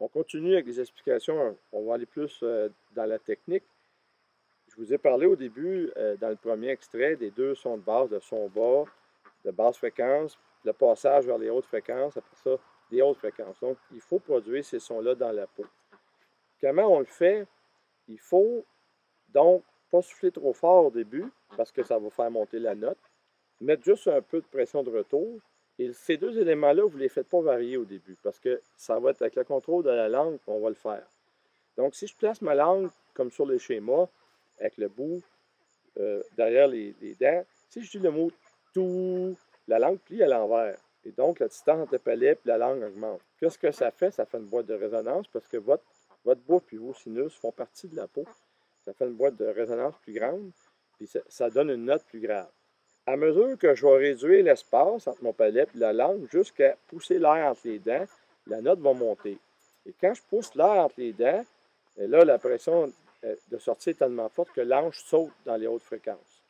On continue avec les explications. On va aller plus dans la technique. Je vous ai parlé au début, dans le premier extrait, des deux sons de base, de son bas, de basse fréquence, le passage vers les hautes fréquences, après ça, les hautes fréquences. Donc, il faut produire ces sons-là dans la peau. Comment on le fait? Il faut donc pas souffler trop fort au début, parce que ça va faire monter la note. Mettre juste un peu de pression de retour. Et ces deux éléments-là, vous ne les faites pas varier au début, parce que ça va être avec le contrôle de la langue qu'on va le faire. Donc, si je place ma langue, comme sur les schémas, avec le bout derrière les dents, si je dis le mot « tout », la langue plie à l'envers. Et donc, la distance entre le palais et la langue augmente. Qu'est-ce que ça fait? Ça fait une boîte de résonance, parce que votre bouche et vos sinus font partie de la peau. Ça fait une boîte de résonance plus grande, puis ça donne une note plus grave. À mesure que je vais réduire l'espace entre mon palais et la langue jusqu'à pousser l'air entre les dents, la note va monter. Et quand je pousse l'air entre les dents, là, la pression de sortie est tellement forte que l'ange saute dans les hautes fréquences.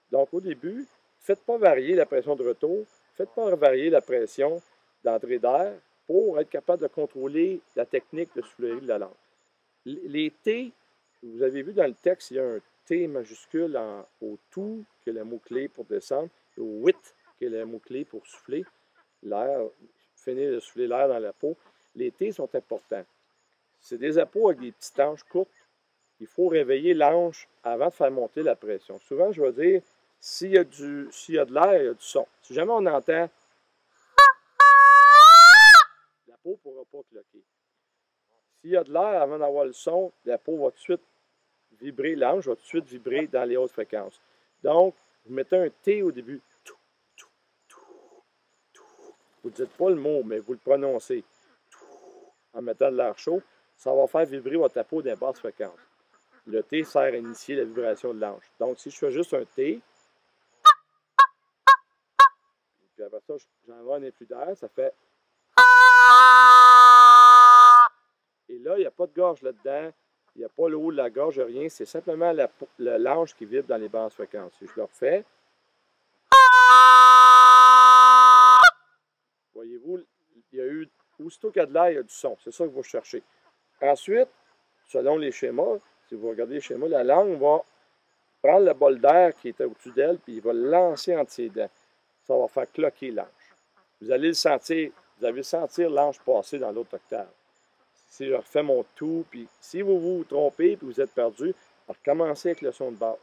Donc, au début, ne faites pas varier la pression de retour, ne faites pas varier la pression d'entrée d'air pour être capable de contrôler la technique de soufflerie de la langue. Les T, vous avez vu dans le texte, il y a un T majuscule au tout, qui est le mot-clé pour descendre, et au WIT, qui est le mot-clé pour souffler l'air, finir de souffler l'air dans la peau. Les T sont importants. C'est des apôts avec des petites hanches courtes. Il faut réveiller l'anche avant de faire monter la pression. Souvent, je vais dire, s'il y a de l'air, il y a du son. Si jamais on entend, la peau ne pourra pas cloquer. S'il y a de l'air avant d'avoir le son, la peau va tout de suite vibrer, l'ange va tout de suite vibrer dans les hautes fréquences. Donc, vous mettez un T au début. Vous ne dites pas le mot, mais vous le prononcez. En mettant de l'air chaud, ça va faire vibrer votre peau dans les basses fréquences. Le T sert à initier la vibration de l'ange. Donc, si je fais juste un T, puis après ça, j'envoie un influx d'air, ça fait. Et là, il n'y a pas de gorge là-dedans. Il n'y a pas le haut de la gorge, rien. C'est simplement l'ange qui vibre dans les basses fréquences. Si je le refais, voyez-vous, il y a eu, aussitôt qu'il y a de l'air, il y a du son. C'est ça que vous cherchez. Ensuite, selon les schémas, si vous regardez les schémas, la langue va prendre le bol d'air qui était au-dessus d'elle, puis il va le lancer entre ses dents. Ça va faire cloquer l'ange. Vous allez le sentir, vous allez sentir l'ange passer dans l'autre octave. Si je refais mon tout, puis si vous vous trompez et vous êtes perdu, recommencez avec le son de base.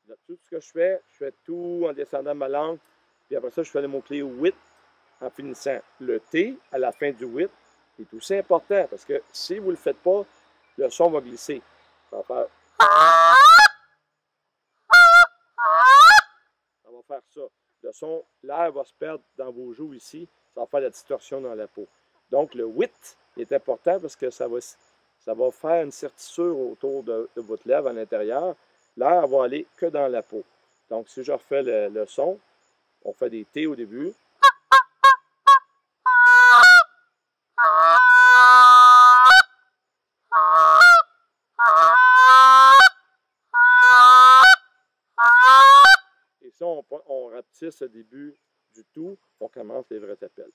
Là, tout ce que je fais tout en descendant ma langue, puis après ça, je fais le mot-clé 8 en finissant. Le T à la fin du 8 est aussi important parce que si vous ne le faites pas, le son va glisser. Ça va faire. Ça va faire ça. Le son, l'air va se perdre dans vos joues ici. Ça va faire la distorsion dans la peau. Donc, le 8 est important parce que ça va faire une sertissure autour de votre lèvre à l'intérieur. L'air va aller que dans la peau. Donc, si je refais le son, on fait des T au début. Et ça, on rapetisse le début du tout, on commence les vrais appels.